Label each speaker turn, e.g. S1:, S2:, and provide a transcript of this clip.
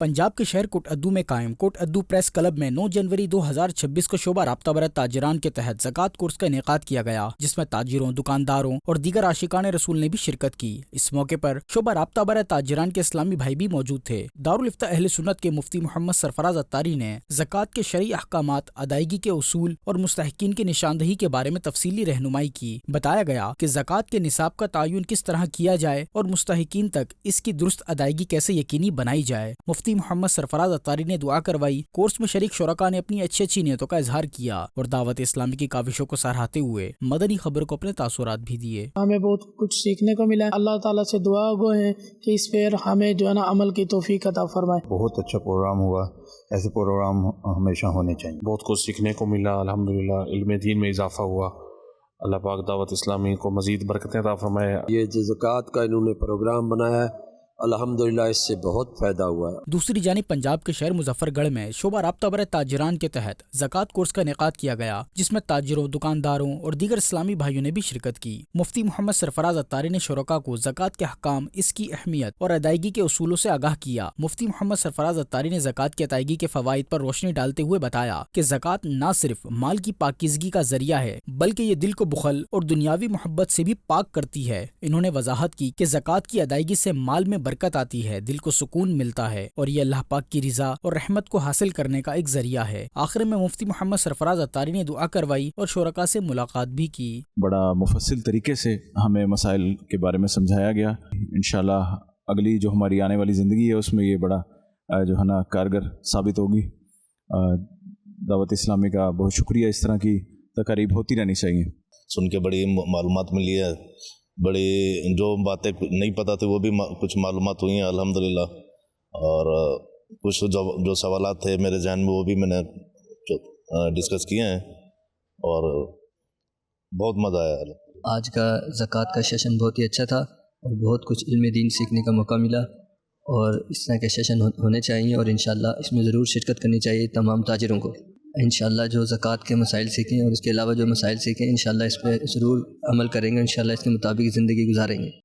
S1: पंजाब के शहर कोटअद्दू में कायम कोटअद्दू प्रेस क्लब में 9 जनवरी 2026 को शोबा राब्ता बरत ताजिरान के तहत ज़कात कोर्स का इनेकाद किया गया, जिसमें ताजिरों, दुकानदारों और दीगर आशिकान रसूल ने भी शिरकत की। इस मौके पर शोबा राब्ता बरत ताजिरान के इस्लामी भाई भी मौजूद थे। दारुल इफ्ता अहले सुन्नत के मुफ्ती मोहम्मद सरफराज अत्तारी ने ज़कात के शरई अहकामात, अदायगी के उसूल और मुस्तहिकीन की निशानदही के बारे में तफसीली रहनुमाई की। बताया गया कि ज़कात के निसाब का तयन किस तरह किया जाए और मुस्तहिकीन तक इसकी दुरुस्त अदायगी कैसे यकीनी बनाई जाए। मुफ्ती मोहम्मद सरफराज अत्तारी ने दुआ करवाई। कोर्स में शरीक शुरका ने अपनी अच्छी नीयतों का इजहार किया और दावत इस्लामी की काविशों को सराहते हुए मदनी खबर को अपने तासुरात भी दिए।
S2: हमें बहुत कुछ सीखने को मिला। अल्लाह ताला से दुआ गो है कि इस पर हमें जो है ना अमल की तौफीक अता फरमाए।
S3: बहुत अच्छा प्रोग्राम हुआ, ऐसे प्रोग्राम हमेशा होने चाहिए।
S4: बहुत कुछ सीखने को मिला, अल्हम्दुलिल्लाह इल्म दीन में इजाफा हुआ। अल्लाह पाक दावत इस्लामी को मज़ीद बरकतें अता फरमाए।
S5: ये जो ज़कात का इन्होंने प्रोग्राम बनाया है, अल्हम्दुलिल्लाह इससे बहुत फ़ायदा हुआ है।
S1: दूसरी जानिब पंजाब के शहर मुजफ्फरगढ़ में शोबा राब्ता बरत ताजिरान के तहत ज़कात कोर्स का इनेकाद किया गया, जिसमें ताजिरों, दुकानदारों और दीगर इस्लामी भाइयों ने भी शिरकत की। मुफ्ती मोहम्मद सरफराज अत्तारी ने शुरका को ज़कात के अहकाम, इसकी अहमियत और अदायगी के उसूलों से आगाह किया। मुफ्ती मोहम्मद सरफराज अत्तारी ने ज़कात की अदायगी के फ़वाइद पर रोशनी डालते हुए बताया कि ज़कात न सिर्फ माल की पाकीज़गी का जरिया है, बल्कि ये दिल को बुखल और दुनियावी मोहब्बत से भी पाक करती है। इन्होंने वजाहत की कि ज़कात की अदायगी से माल में बरकत आती है, दिल को सुकून मिलता है और ये अल्लाह पाक की रिजा और रहमत को हासिल करने का एक जरिया है। आखिर में मुफ्ती मोहम्मद सरफराज अत्तारी ने दुआ करवाई और शुरका से मुलाकात भी की।
S6: बड़ा मुफस्सिल तरीके से हमें मसाइल के बारे में समझाया गया। इंशाल्लाह अगली जो हमारी आने वाली ज़िंदगी है उसमें ये बड़ा जो है ना कारगर साबित होगी। दावत इस्लामी का बहुत शुक्रिया। इस तरह की तकारीब होती रहनी चाहिए।
S7: सुन के बड़ी मालूमात मिली है, बड़ी जो बातें नहीं पता थी वो भी कुछ मालूमात हुई हैं अल्हम्दुलिल्लाह। और कुछ जो सवालात थे मेरे जहन में वो भी मैंने डिस्कस किए हैं और बहुत मज़ा आया।
S8: आज का ज़कात का सेशन बहुत ही अच्छा था और बहुत कुछ इल्म दीन सीखने का मौका मिला और इस तरह के सेशन होने चाहिए और इंशाअल्लाह इसमें ज़रूर शिरकत करनी चाहिए तमाम ताजिरों को। इंशाअल्लाह जो ज़कात के मसाइल सीखें और इसके अलावा जो मसाइल सीखें इंशाअल्लाह इस पर ज़रूर अमल करेंगे, इंशाअल्लाह इसके मुताबिक ज़िंदगी गुजारेंगे।